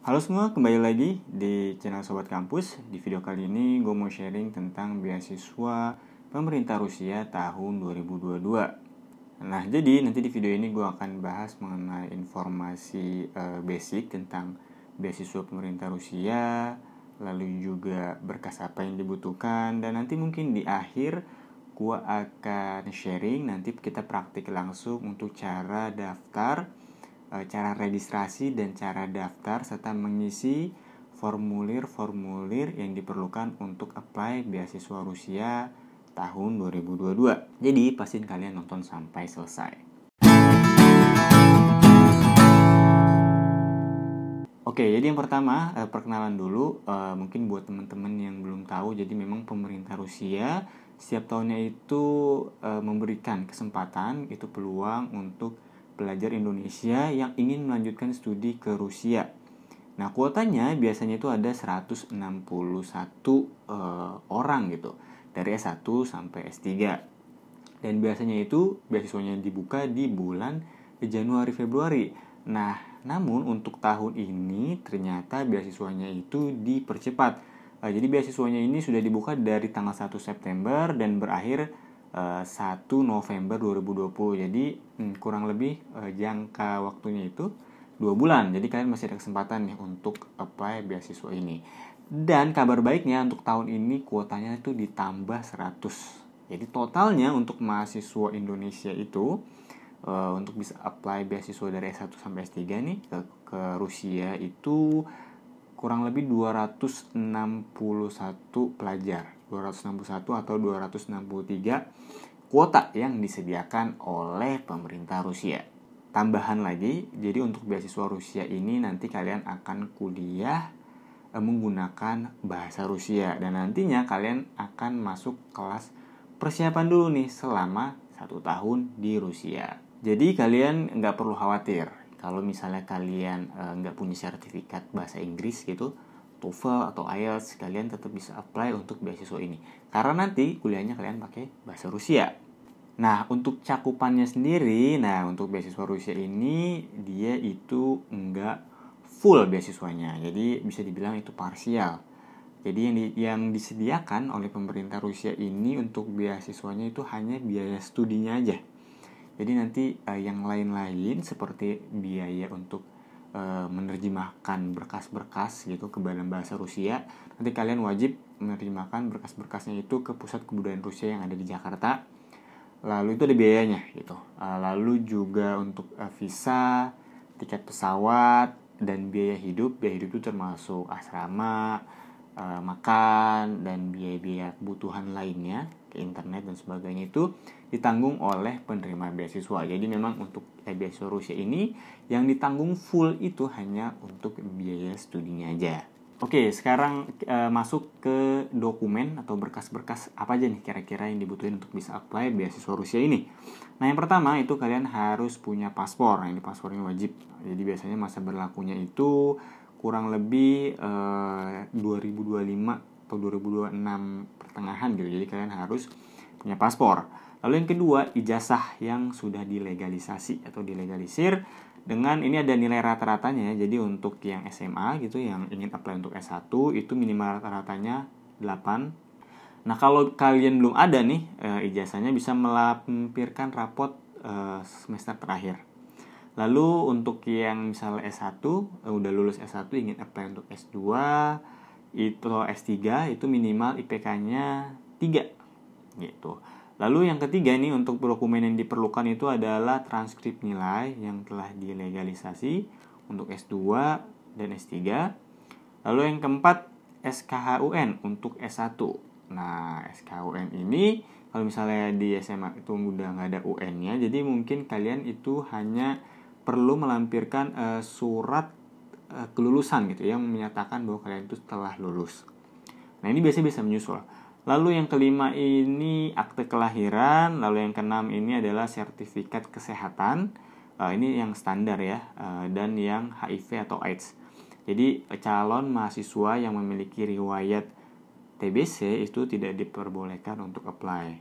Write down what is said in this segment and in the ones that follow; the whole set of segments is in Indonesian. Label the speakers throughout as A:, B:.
A: Halo semua, kembali lagi di channel Sobat Kampus. Di video kali ini gue mau sharing tentang beasiswa pemerintah Rusia tahun 2022. Nah, jadi nanti di video ini gue akan bahas mengenai informasi basic tentang beasiswa pemerintah Rusia, lalu juga berkas apa yang dibutuhkan, dan nanti mungkin di akhir gue akan sharing, nanti kita praktik langsung untuk cara daftar, cara registrasi dan cara daftar, serta mengisi formulir-formulir yang diperlukan untuk apply beasiswa Rusia tahun 2022. Jadi pastiin kalian nonton sampai selesai. Oke, jadi yang pertama perkenalan dulu, mungkin buat teman-teman yang belum tahu. Jadi memang pemerintah Rusia setiap tahunnya itu memberikan kesempatan, itu peluang untuk pelajar Indonesia yang ingin melanjutkan studi ke Rusia. Nah, kuotanya biasanya itu ada 161 orang gitu, dari S1 sampai S3. Dan biasanya itu beasiswanya dibuka di bulan Januari-Februari. Nah, namun untuk tahun ini ternyata beasiswanya itu dipercepat. Jadi beasiswanya ini sudah dibuka dari tanggal 1 September dan berakhir 1 November 2020. Jadi kurang lebih jangka waktunya itu 2 bulan. Jadi kalian masih ada kesempatan nih untuk apply beasiswa ini. Dan kabar baiknya untuk tahun ini kuotanya itu ditambah 100. Jadi totalnya untuk mahasiswa Indonesia itu untuk bisa apply beasiswa dari S1 sampai S3 nih ke Rusia itu kurang lebih 261 pelajar. 261 atau 263 kuota yang disediakan oleh pemerintah Rusia. Tambahan lagi, jadi untuk beasiswa Rusia ini nanti kalian akan kuliah menggunakan bahasa Rusia. Dan nantinya kalian akan masuk kelas persiapan dulu nih selama 1 tahun di Rusia. Jadi kalian nggak perlu khawatir kalau misalnya kalian nggak punya sertifikat bahasa Inggris gitu, TOEFL atau IELTS, kalian tetap bisa apply untuk beasiswa ini. Karena nanti kuliahnya kalian pakai bahasa Rusia. Nah, untuk cakupannya sendiri, untuk beasiswa Rusia ini dia itu nggak full beasiswanya. Jadi bisa dibilang itu parsial. Jadi yang disediakan oleh pemerintah Rusia ini untuk beasiswanya itu hanya biaya studinya aja. Jadi nanti yang lain-lain seperti biaya untuk menerjemahkan berkas-berkas gitu ke dalam bahasa Rusia, nanti kalian wajib menerjemahkan berkas-berkasnya itu ke pusat kebudayaan Rusia yang ada di Jakarta. Lalu itu ada biayanya gitu. Lalu juga untuk visa, tiket pesawat, dan biaya hidup. Biaya hidup itu termasuk asrama, makan, dan biaya-biaya kebutuhan lainnya, ke internet dan sebagainya, itu ditanggung oleh penerima beasiswa. Jadi memang untuk beasiswa Rusia ini yang ditanggung full itu hanya untuk biaya studinya aja. Oke, sekarang masuk ke dokumen atau berkas-berkas apa aja nih kira-kira yang dibutuhin untuk bisa apply beasiswa Rusia ini. Nah, yang pertama itu kalian harus punya paspor. Nah, ini paspornya wajib. Jadi biasanya masa berlakunya itu kurang lebih 2025 atau 2026 pertengahan gitu. Jadi kalian harus punya paspor. Lalu yang kedua, ijazah yang sudah dilegalisasi atau dilegalisir dengan ini ada nilai rata-ratanya. Jadi untuk yang SMA gitu yang ingin apply untuk S1 itu minimal rata-ratanya 8. Nah, kalau kalian belum ada nih ijazahnya, bisa melampirkan rapot semester terakhir. Lalu untuk yang misalnya S1 udah lulus S1 ingin apply untuk S2 itu S3 itu minimal IPK-nya 3 gitu. Lalu yang ketiga nih untuk dokumen yang diperlukan itu adalah transkrip nilai yang telah dilegalisasi untuk S2 dan S3. Lalu yang keempat SKHUN untuk S1. Nah, SKHUN ini kalau misalnya di SMA itu udah nggak ada UN-nya, jadi mungkin kalian itu hanya perlu melampirkan surat kelulusan gitu yang menyatakan bahwa kalian itu telah lulus. Nah, ini biasanya bisa menyusul. Lalu yang kelima ini akte kelahiran. Lalu yang keenam ini adalah sertifikat kesehatan. Ini yang standar ya. Dan yang HIV atau AIDS. Jadi calon mahasiswa yang memiliki riwayat TBC itu tidak diperbolehkan untuk apply.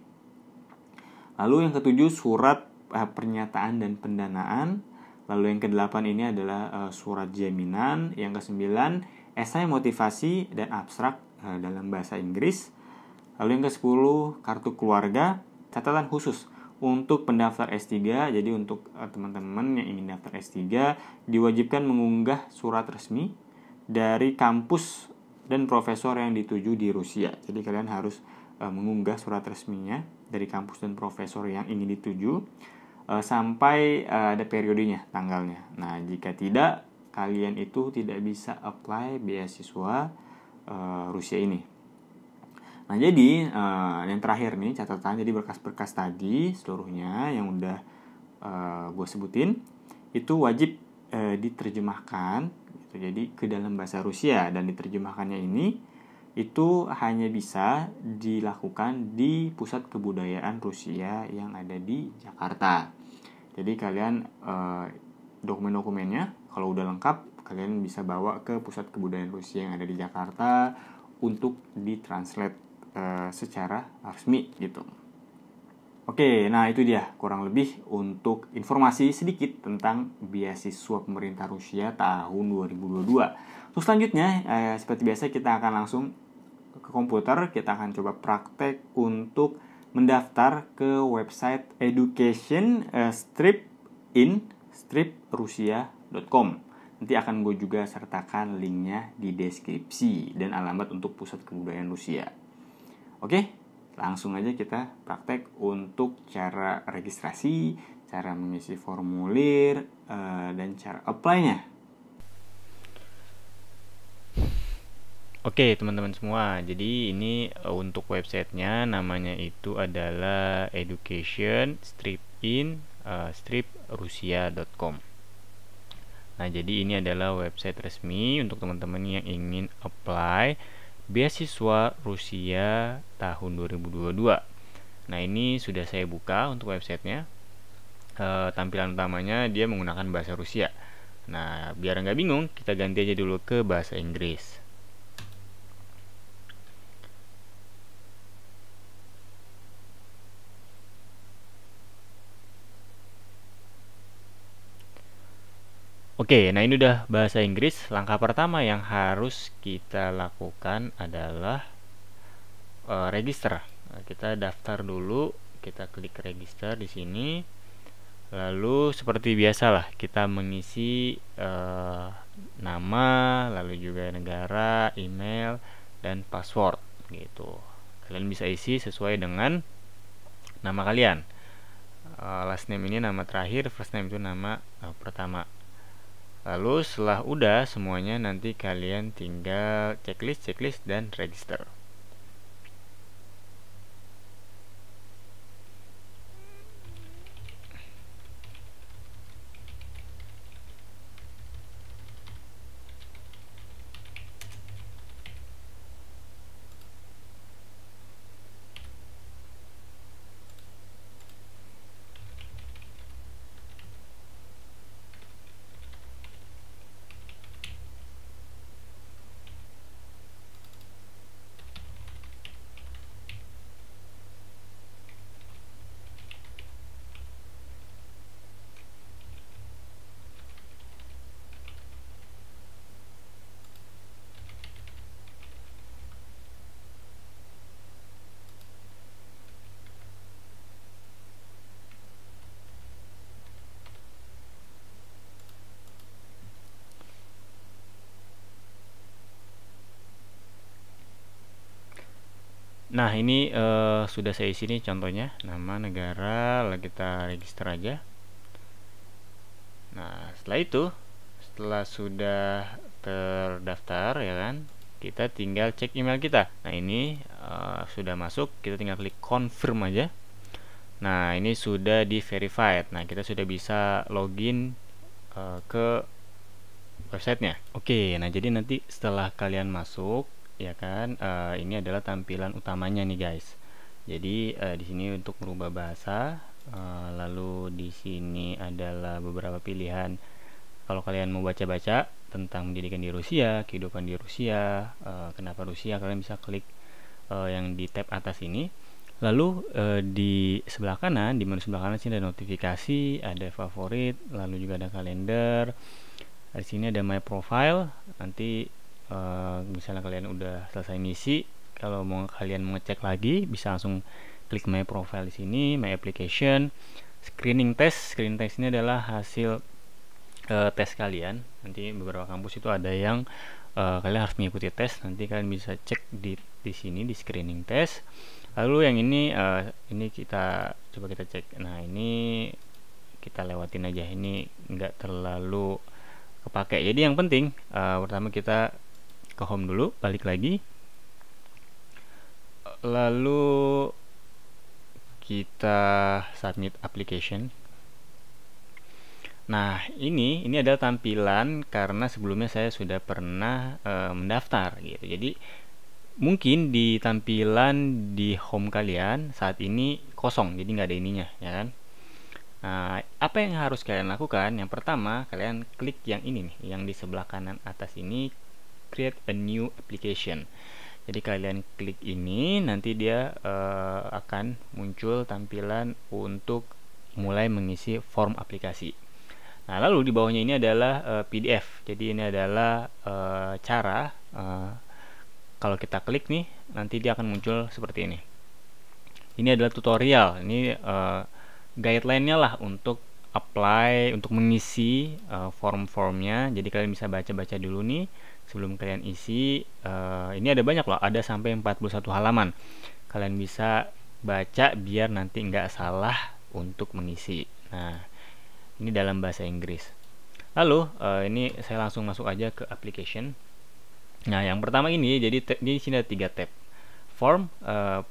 A: Lalu yang ketujuh surat pernyataan dan pendanaan. Lalu yang ke-8 ini adalah surat jaminan. Yang ke-9 esai motivasi dan abstrak dalam bahasa Inggris. Lalu yang ke-10 kartu keluarga, catatan khusus untuk pendaftar S3. Jadi untuk teman-teman yang ingin daftar S3 diwajibkan mengunggah surat resmi dari kampus dan profesor yang dituju di Rusia. Jadi kalian harus mengunggah surat resminya dari kampus dan profesor yang ingin dituju sampai ada periodenya, tanggalnya. Nah, jika tidak, kalian itu tidak bisa apply beasiswa Rusia ini. Nah, jadi yang terakhir nih catatan, jadi berkas-berkas tadi seluruhnya yang udah gue sebutin itu wajib diterjemahkan gitu, jadi ke dalam bahasa Rusia, dan diterjemahkannya ini itu hanya bisa dilakukan di Pusat Kebudayaan Rusia yang ada di Jakarta. Jadi kalian dokumen-dokumennya kalau udah lengkap, kalian bisa bawa ke Pusat Kebudayaan Rusia yang ada di Jakarta untuk ditranslate secara resmi gitu. Oke, nah itu dia kurang lebih untuk informasi sedikit tentang beasiswa pemerintah Rusia tahun 2022. Terus selanjutnya, seperti biasa kita akan langsung ke komputer, kita akan coba praktek untuk mendaftar ke website education-rusia.com. Nanti akan gue juga sertakan linknya di deskripsi dan alamat untuk Pusat Kebudayaan Rusia. Oke, langsung aja kita praktek untuk cara registrasi, cara mengisi formulir, dan cara apply-nya.
B: Oke teman-teman semua, jadi ini untuk websitenya namanya itu adalah education-rusia.com. Nah, jadi ini adalah website resmi untuk teman-teman yang ingin apply beasiswa Rusia tahun 2022. Nah, ini sudah saya buka untuk websitenya. Tampilan utamanya dia menggunakan bahasa Rusia. Nah, biar nggak bingung, kita ganti aja dulu ke bahasa Inggris. Oke, nah ini udah bahasa Inggris. Langkah pertama yang harus kita lakukan adalah register. Nah, kita daftar dulu, kita klik register di sini. Lalu seperti biasalah kita mengisi nama, lalu juga negara, email, dan password gitu. Kalian bisa isi sesuai dengan nama kalian. Last name ini nama terakhir, first name itu nama pertama. Lalu setelah udah semuanya, nanti kalian tinggal checklist dan register. Nah, ini sudah saya isi nih contohnya, nama, negara, lalu kita register aja. Nah, setelah sudah terdaftar ya kan, kita tinggal cek email kita. Nah, ini sudah masuk, kita tinggal klik confirm aja. Nah, ini sudah di verified. Nah, kita sudah bisa login ke websitenya. Oke, nah jadi nanti setelah kalian masuk ya kan, ini adalah tampilan utamanya nih guys. Jadi di sini untuk merubah bahasa, lalu di sini adalah beberapa pilihan kalau kalian mau baca-baca tentang pendidikan di Rusia, kehidupan di Rusia, kenapa Rusia, kalian bisa klik yang di tab atas ini. Lalu di sebelah kanan, di menu sebelah kanan sini ada notifikasi, ada favorit, lalu juga ada kalender. Di sini ada my profile. Nanti misalnya kalian udah selesai ngisi, kalau mau kalian mengecek lagi bisa langsung klik my profile di sini, my application. Screening test ini adalah hasil tes kalian. Nanti beberapa kampus itu ada yang kalian harus mengikuti tes. Nanti kalian bisa cek di sini di screening test. Lalu yang ini kita coba kita cek. Nah, ini kita lewatin aja, ini nggak terlalu kepake. Jadi yang penting pertama kita ke home dulu, balik lagi, lalu kita submit application. Nah, ini adalah tampilan karena sebelumnya saya sudah pernah mendaftar gitu. Jadi mungkin di tampilan di home kalian saat ini kosong, jadi nggak ada ininya, ya kan? Nah, apa yang harus kalian lakukan? Yang pertama, kalian klik yang ini nih, yang di sebelah kanan atas ini, create a new application. Jadi kalian klik ini, nanti dia akan muncul tampilan untuk mulai mengisi form aplikasi. Nah, lalu di bawahnya ini adalah PDF. Jadi ini adalah cara kalau kita klik nih, nanti dia akan muncul seperti ini. Ini adalah tutorial. Ini guideline-nya lah untuk apply, untuk mengisi form-formnya. Jadi kalian bisa baca-baca dulu nih sebelum kalian isi. Ini ada banyak loh, ada sampai 41 halaman. Kalian bisa baca biar nanti nggak salah untuk mengisi. Nah, ini dalam bahasa Inggris. Lalu ini saya langsung masuk aja ke application. Nah, yang pertama ini, jadi di sini ada 3 tab. Form,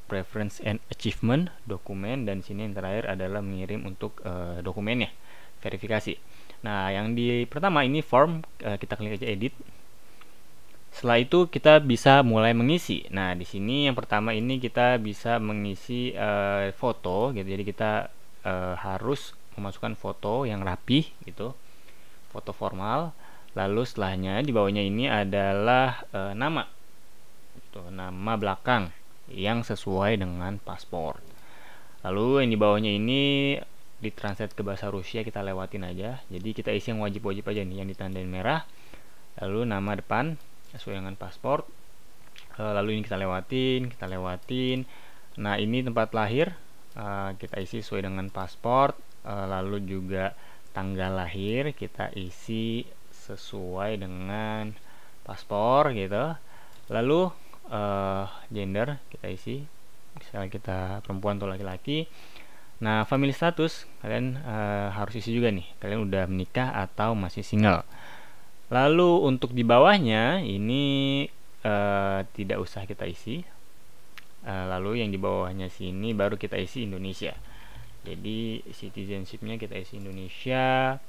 B: preference and achievement, dokumen, dan sini yang terakhir adalah mengirim untuk dokumennya, verifikasi. Nah, yang di pertama ini form, kita klik aja edit. Setelah itu kita bisa mulai mengisi. Nah, di sini yang pertama ini kita bisa mengisi foto gitu. Jadi kita harus memasukkan foto yang rapi gitu, foto formal. Lalu setelahnya di bawahnya ini adalah nama, nama belakang yang sesuai dengan paspor. Lalu yang di bawahnya ini ditranslate ke bahasa Rusia, kita lewatin aja. Jadi kita isi yang wajib-wajib aja nih, yang ditandain merah. Lalu nama depan sesuai dengan paspor. Lalu ini kita lewatin. Nah, ini tempat lahir, kita isi sesuai dengan paspor. Lalu juga tanggal lahir kita isi sesuai dengan paspor gitu. Lalu gender kita isi, misalnya kita perempuan atau laki-laki. Nah, family status kalian harus isi juga nih, kalian udah menikah atau masih single. Lalu untuk di bawahnya ini tidak usah kita isi. Lalu yang di bawahnya sini baru kita isi Indonesia. Jadi citizenshipnya kita isi Indonesia.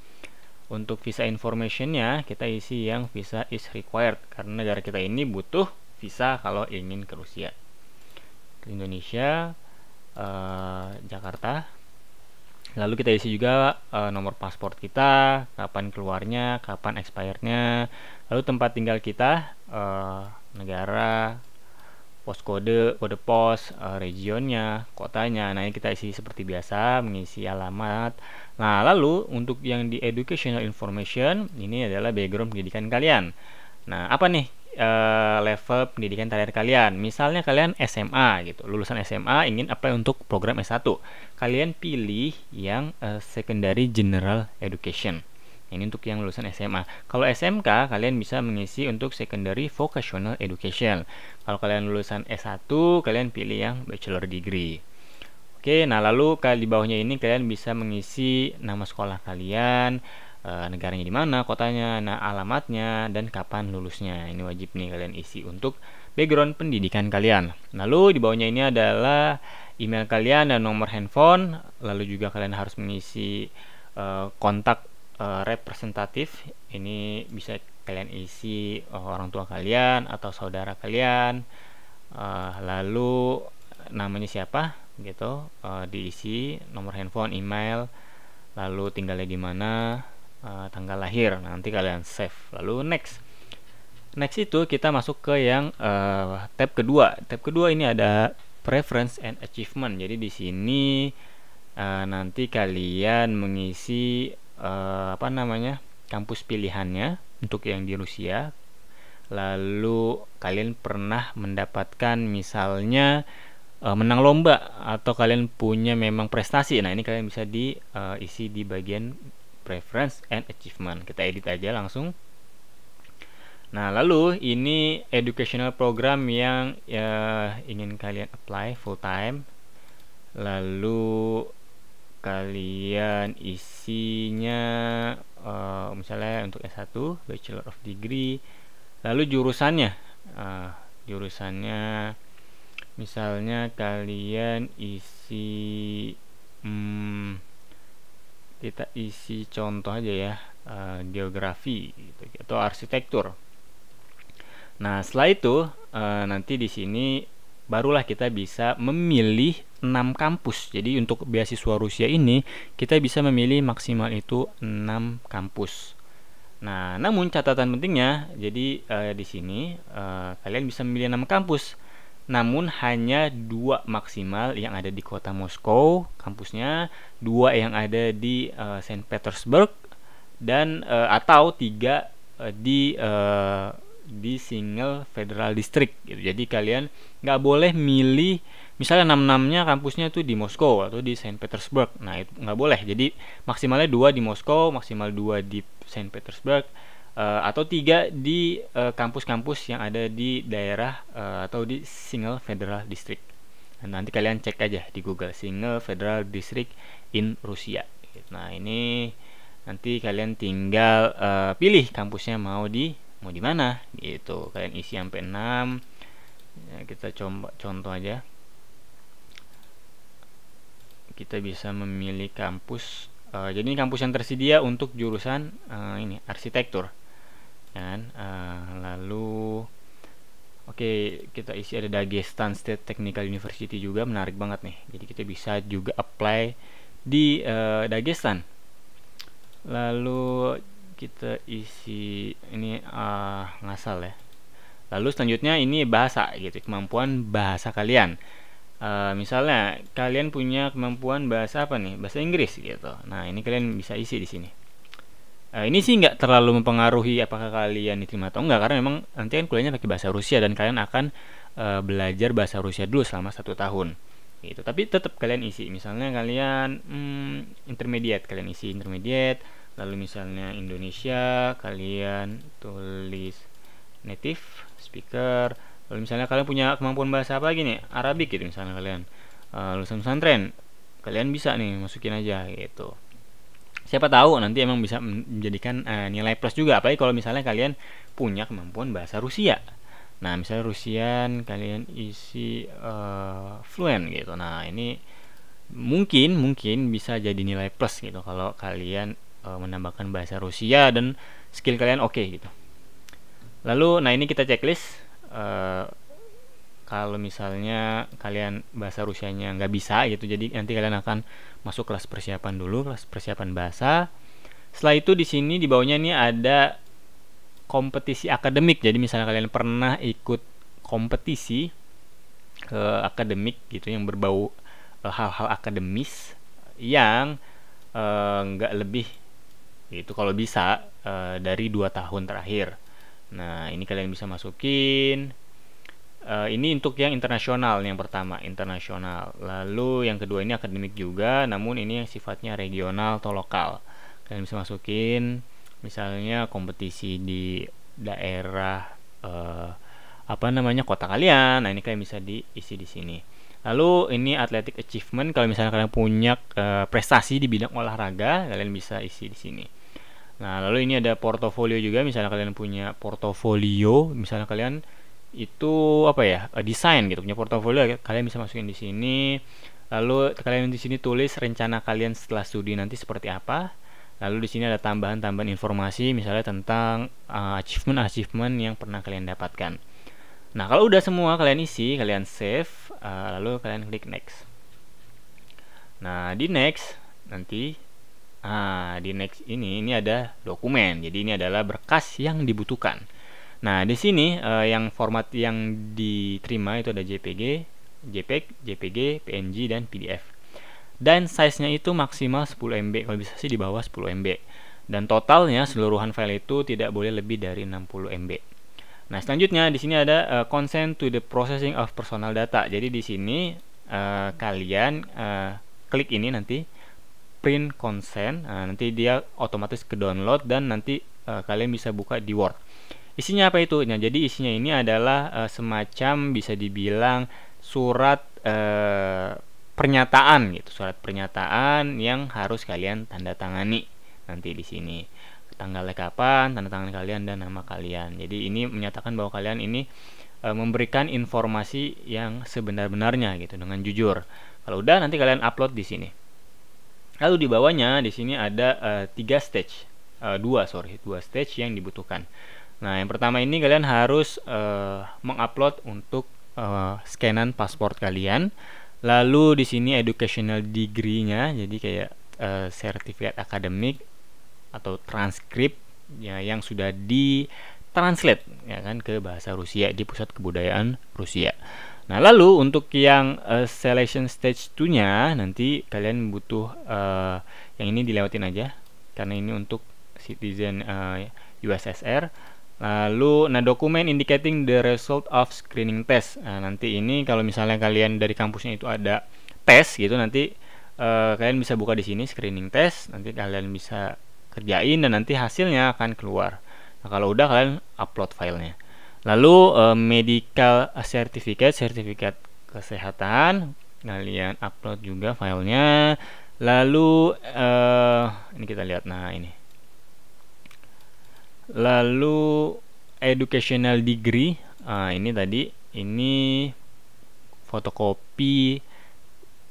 B: Untuk visa informationnya kita isi yang visa is required, karena negara kita ini butuh visa kalau ingin ke Rusia. Indonesia, Jakarta. Lalu kita isi juga nomor paspor kita, kapan keluarnya, kapan expire-nya. Lalu tempat tinggal kita, negara, poskode, kode pos, regionnya, kotanya. Nah, ini kita isi seperti biasa, mengisi alamat. Nah, lalu untuk yang di educational information, ini adalah background pendidikan kalian. Nah, apa nih level pendidikan terakhir kalian? Misalnya kalian SMA gitu, lulusan SMA ingin apply untuk program S1. Kalian pilih yang secondary general education. Ini untuk yang lulusan SMA. Kalau SMK, kalian bisa mengisi untuk secondary vocational education. Kalau kalian lulusan S1, kalian pilih yang bachelor degree. Oke, nah lalu di bawahnya ini kalian bisa mengisi nama sekolah kalian, negaranya di mana, kotanya, nah alamatnya, dan kapan lulusnya. Ini wajib nih kalian isi untuk background pendidikan kalian. Lalu di bawahnya ini adalah email kalian dan nomor handphone. Lalu juga kalian harus mengisi kontak representatif. Ini bisa kalian isi orang tua kalian atau saudara kalian. Lalu namanya siapa gitu, diisi nomor handphone, email, lalu tinggalnya di mana, tanggal lahir. Nanti kalian save. Lalu next itu kita masuk ke yang tab kedua. Tab kedua ini ada preference and achievement. Jadi di sini nanti kalian mengisi kampus pilihannya untuk yang di Rusia. Lalu kalian pernah mendapatkan misalnya menang lomba atau kalian punya memang prestasi. Nah, ini kalian bisa diisi di bagian preference and achievement. Kita edit aja langsung. Nah, lalu ini educational program yang ingin kalian apply full time. Lalu kalian isinya misalnya untuk S1 Bachelor of Degree. Lalu jurusannya misalnya kalian isi kita isi contoh aja ya, geografi gitu, atau arsitektur. Nah, setelah itu nanti di sini barulah kita bisa memilih 6 kampus. Jadi untuk beasiswa Rusia ini kita bisa memilih maksimal itu 6 kampus. Nah, namun catatan pentingnya, jadi di sini kalian bisa memilih 6 kampus. Namun hanya 2 maksimal yang ada di kota Moskow kampusnya, 2 yang ada di Saint Petersburg, dan atau 3 di single federal district gitu. Jadi kalian nggak boleh milih misalnya 6-6-nya kampusnya tuh di Moskow atau di Saint Petersburg. Nah, itu nggak boleh. Jadi maksimalnya 2 di Moskow, maksimal 2 di Saint Petersburg, atau 3 di kampus-kampus yang ada di daerah atau di single federal district. Nah, nanti kalian cek aja di Google single federal district in Rusia. Nah, ini nanti kalian tinggal pilih kampusnya mau di mana gitu. Kalian isi sampai 6 ya, kita coba contoh aja. Kita bisa memilih kampus, jadi ini kampus yang tersedia untuk jurusan ini arsitektur kan. Lalu kita isi ada Dagestan State Technical University juga, menarik banget nih. Jadi kita bisa juga apply di Dagestan. Lalu kita isi ini ngasal ya. Lalu selanjutnya ini bahasa gitu, kemampuan bahasa kalian. Misalnya kalian punya kemampuan bahasa apa nih? Bahasa Inggris gitu. Nah, ini kalian bisa isi di sini. Ini sih nggak terlalu mempengaruhi apakah kalian diterima atau enggak, karena memang nanti kan kuliahnya pakai bahasa Rusia dan kalian akan belajar bahasa Rusia dulu selama 1 tahun. Gitu. Tapi tetap kalian isi. Misalnya kalian intermediate, kalian isi intermediate. Lalu misalnya Indonesia, kalian tulis native speaker. Lalu misalnya kalian punya kemampuan bahasa apa lagi nih? Arabik gitu misalnya kalian. Lulusan pesantren, kalian bisa nih masukin aja gitu. Siapa tahu nanti emang bisa menjadikan nilai plus juga. Apalagi kalau misalnya kalian punya kemampuan bahasa Rusia. Nah, misalnya Rusian kalian isi fluent gitu. Nah, ini mungkin bisa jadi nilai plus gitu kalau kalian menambahkan bahasa Rusia dan skill kalian oke gitu. Lalu, nah ini kita checklist. Kalau misalnya kalian bahasa Rusianya nggak bisa gitu, jadi nanti kalian akan masuk kelas persiapan dulu, kelas persiapan bahasa. Setelah itu di sini di bawahnya ini ada kompetisi akademik. Jadi misalnya kalian pernah ikut kompetisi akademik gitu yang berbau hal-hal akademis yang nggak lebih itu kalau bisa dari 2 tahun terakhir. Nah, ini kalian bisa masukin. Ini untuk yang internasional, yang pertama internasional. Lalu yang kedua ini akademik juga, namun ini yang sifatnya regional atau lokal. Kalian bisa masukin misalnya kompetisi di daerah kota kalian. Nah, ini kalian bisa diisi di sini. Lalu ini athletic achievement, kalau misalnya kalian punya prestasi di bidang olahraga, kalian bisa isi di sini. Nah, lalu ini ada portofolio juga, misalnya kalian punya portofolio, misalnya kalian itu desain gitu, punya portofolio, kalian bisa masukin di sini. Lalu kalian di sini tulis rencana kalian setelah studi nanti seperti apa. Lalu di sini ada tambahan informasi misalnya tentang achievement yang pernah kalian dapatkan. Nah, kalau udah semua kalian isi, kalian save, lalu kalian klik next. Nah, di next nanti di next ini ada dokumen. Jadi ini adalah berkas yang dibutuhkan. Nah, di sini yang format yang diterima itu ada JPG, JPEG, JPG, PNG, dan PDF. Dan size-nya itu maksimal 10 MB, kalau bisa sih di bawah 10 MB. Dan totalnya seluruhan file itu tidak boleh lebih dari 60 MB. Nah, selanjutnya di sini ada consent to the processing of personal data. Jadi di sini kalian klik ini nanti print consent, nanti dia otomatis ke download dan nanti kalian bisa buka di Word. Isinya apa itu? Nah, jadi isinya ini adalah semacam bisa dibilang surat pernyataan gitu, surat pernyataan yang harus kalian tanda tangani nanti di sini. Tanggalnya kapan, tanda tangan kalian dan nama kalian. Jadi ini menyatakan bahwa kalian ini memberikan informasi yang sebenar-benarnya gitu dengan jujur. Kalau udah nanti kalian upload di sini. Lalu di bawahnya di sini ada 3 stage. Dua stage yang dibutuhkan. Nah, yang pertama ini kalian harus mengupload untuk scanan paspor kalian. Lalu di sini educational degree-nya, jadi kayak sertifikat akademik atau transkrip ya, yang sudah ditranslate ya kan ke bahasa Rusia di Pusat Kebudayaan Rusia. Nah, lalu untuk yang selection stage 2-nya nanti kalian butuh yang ini dilewatin aja karena ini untuk citizen USSR. Lalu dokumen indicating the result of screening test. Nah, nanti ini kalau misalnya kalian dari kampusnya itu ada tes gitu, nanti kalian bisa buka di sini screening test, nanti kalian bisa kerjain dan nanti hasilnya akan keluar. Nah, kalau udah kalian upload filenya. Lalu medical certificate, sertifikat kesehatan, kalian upload juga filenya. Lalu ini kita lihat, nah ini. Lalu educational degree, ini tadi, ini fotokopi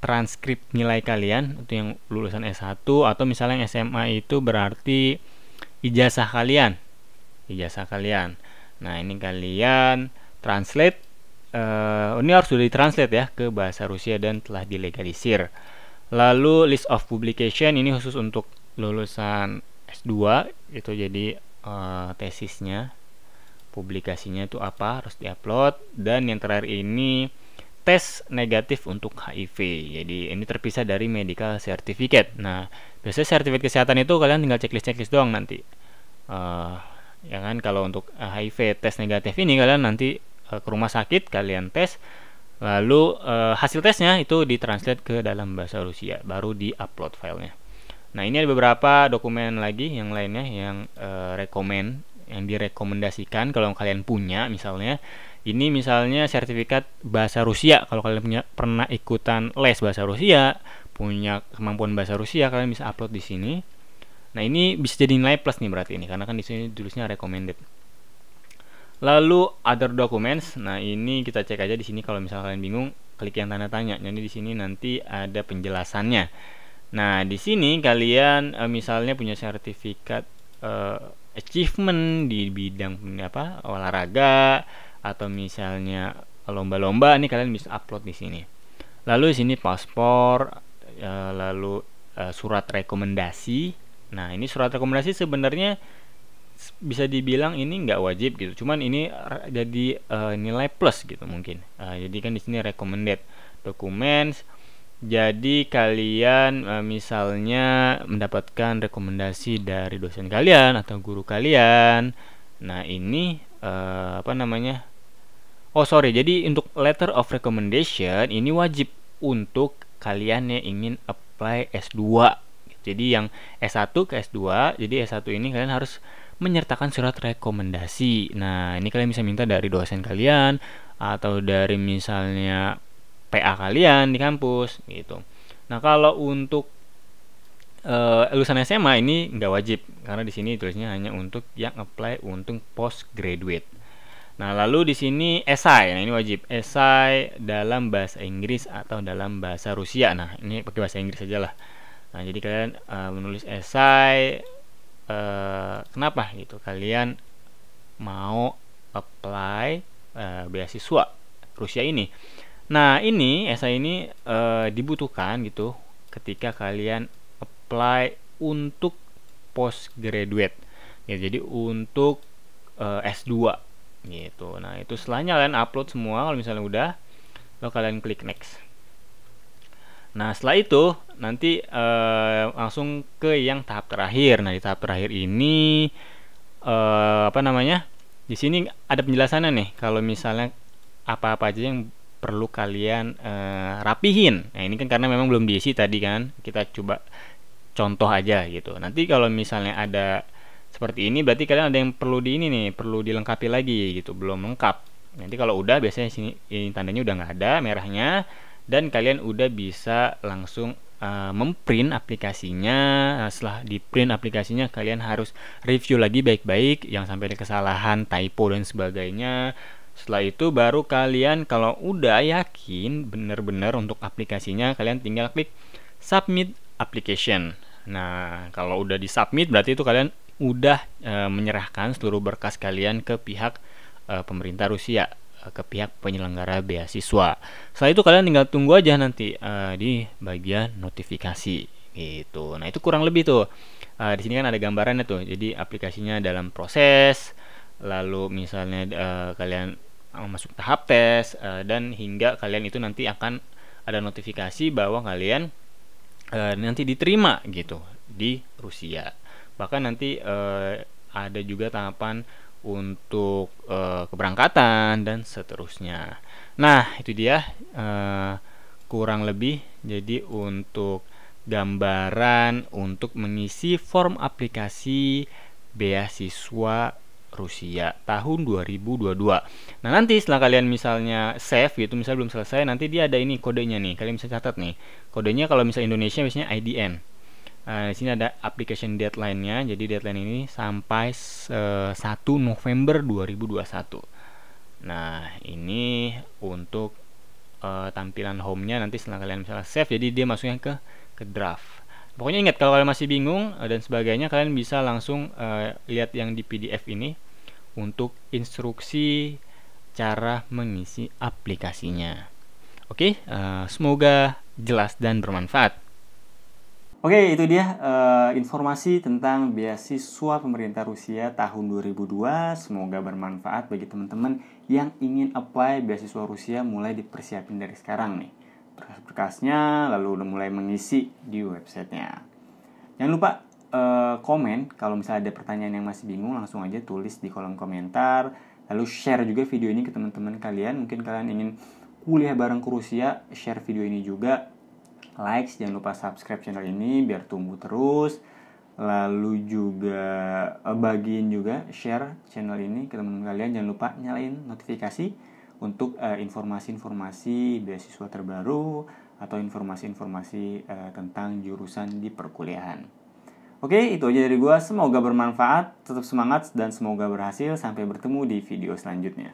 B: transkrip nilai kalian itu yang lulusan S1, atau misalnya yang SMA itu berarti ijazah kalian. Nah, ini kalian translate, ini harus sudah ditranslate ya ke bahasa Rusia dan telah dilegalisir. Lalu list of publication, ini khusus untuk lulusan S2 itu, jadi tesisnya, publikasinya itu apa, harus diupload. Dan yang terakhir ini tes negatif untuk HIV. Jadi ini terpisah dari medical certificate. Nah, biasanya sertifikat kesehatan itu kalian tinggal checklist doang nanti. Ya kan, kalau untuk HIV tes negatif ini kalian nanti ke rumah sakit, kalian tes, lalu hasil tesnya itu ditranslate ke dalam bahasa Rusia, baru di-upload filenya. Nah, ini ada beberapa dokumen lagi yang lainnya yang yang direkomendasikan kalau kalian punya. Misalnya ini misalnya sertifikat bahasa Rusia, kalau kalian pernah ikutan les bahasa Rusia, punya kemampuan bahasa Rusia, kalian bisa upload di sini. Nah, ini bisa jadi nilai plus nih berarti ini, karena kan di sini tulisnya recommended. Lalu other documents, nah ini kita cek aja di sini. Kalau misalnya kalian bingung, klik yang tanda tanya. Jadi di sini nanti ada penjelasannya. Nah, di sini kalian misalnya punya sertifikat achievement di bidang olahraga, atau misalnya lomba-lomba, nih kalian bisa upload di sini. Lalu di sini paspor, lalu surat rekomendasi. Nah, ini surat rekomendasi sebenarnya bisa dibilang ini nggak wajib gitu, cuman ini jadi nilai plus gitu mungkin. Jadi kan di sini recommended documents. Jadi kalian misalnya mendapatkan rekomendasi dari dosen kalian atau guru kalian. Nah, ini jadi untuk letter of recommendation ini wajib untuk kalian yang ingin apply S2. Jadi yang S1 ke S2, jadi S1 ini kalian harus menyertakan surat rekomendasi. Nah, ini kalian bisa minta dari dosen kalian atau dari misalnya PA kalian di kampus gitu. Nah, kalau untuk lulusan SMA ini nggak wajib, karena di sini tulisnya hanya untuk yang apply untuk postgraduate. Nah, lalu di sini esai. Nah, ini wajib esai dalam bahasa Inggris atau dalam bahasa Rusia. Nah, ini pakai bahasa Inggris aja lah. Nah, jadi kalian menulis esai kenapa gitu kalian mau apply beasiswa Rusia ini. Nah, ini esai ini dibutuhkan gitu ketika kalian apply untuk postgraduate. Ya, jadi untuk S2 gitu. Nah, itu setelahnya kalian upload semua kalau misalnya udah. lalu kalian klik next. Nah, setelah itu nanti langsung ke yang tahap terakhir. Nah, di tahap terakhir ini di sini ada penjelasannya nih. Kalau misalnya apa-apa aja yang perlu kalian rapihin. Nah, ini kan karena memang belum diisi tadi kan. Kita coba contoh aja gitu. Nanti kalau misalnya ada seperti ini, berarti kalian ada yang perlu perlu dilengkapi lagi gitu, belum lengkap. Nanti kalau udah, biasanya sini ini tandanya udah nggak ada merahnya, dan kalian udah bisa langsung memprint aplikasinya. Setelah di print aplikasinya, kalian harus review lagi baik-baik, yang sampai ada kesalahan, typo dan sebagainya. Setelah itu baru kalian kalau udah yakin benar-benar untuk aplikasinya, kalian tinggal klik submit application. Nah, kalau udah di submit berarti itu kalian udah menyerahkan seluruh berkas kalian ke pihak pemerintah Rusia, ke pihak penyelenggara beasiswa. Setelah itu kalian tinggal tunggu aja nanti di bagian notifikasi gitu. Nah, itu kurang lebih tuh. Di sini kan ada gambarannya tuh. Jadi aplikasinya dalam proses, lalu misalnya kalian masuk tahap tes, dan hingga kalian itu nanti akan ada notifikasi bahwa kalian nanti diterima gitu di Rusia. Bahkan nanti ada juga tahapan untuk keberangkatan dan seterusnya. Nah, itu dia kurang lebih. Jadi untuk gambaran untuk mengisi form aplikasi beasiswa Rusia tahun 2022. Nah, nanti setelah kalian misalnya save gitu, misalnya belum selesai, nanti dia ada ini kodenya nih. Kalian bisa catat nih. Kodenya kalau misalnya Indonesia biasanya IDN. Di sini ada application deadline-nya. Jadi deadline ini sampai 1 November 2021. Nah, ini untuk tampilan home-nya nanti setelah kalian misalnya save, jadi dia masuknya ke draft. Pokoknya ingat, kalau kalian masih bingung dan sebagainya, kalian bisa langsung lihat yang di PDF ini untuk instruksi cara mengisi aplikasinya. Oke, semoga jelas dan bermanfaat.
A: Oke, itu dia informasi tentang beasiswa pemerintah Rusia tahun 2002. Semoga bermanfaat bagi teman-teman yang ingin apply beasiswa Rusia, mulai dipersiapin dari sekarang nih. Berkas-berkasnya, lalu udah mulai mengisi di websitenya. Jangan lupa komen kalau misalnya ada pertanyaan yang masih bingung, langsung aja tulis di kolom komentar. Lalu share juga video ini ke teman-teman kalian. Mungkin kalian ingin kuliah bareng ke Rusia, share video ini juga. Like, jangan lupa subscribe channel ini biar tumbuh terus. Lalu juga bagiin juga, share channel ini ke teman-teman kalian. Jangan lupa nyalain notifikasi untuk informasi-informasi beasiswa terbaru atau informasi-informasi tentang jurusan di perkuliahan. Oke, itu aja dari gua. Semoga bermanfaat, tetap semangat dan semoga berhasil. Sampai bertemu di video selanjutnya.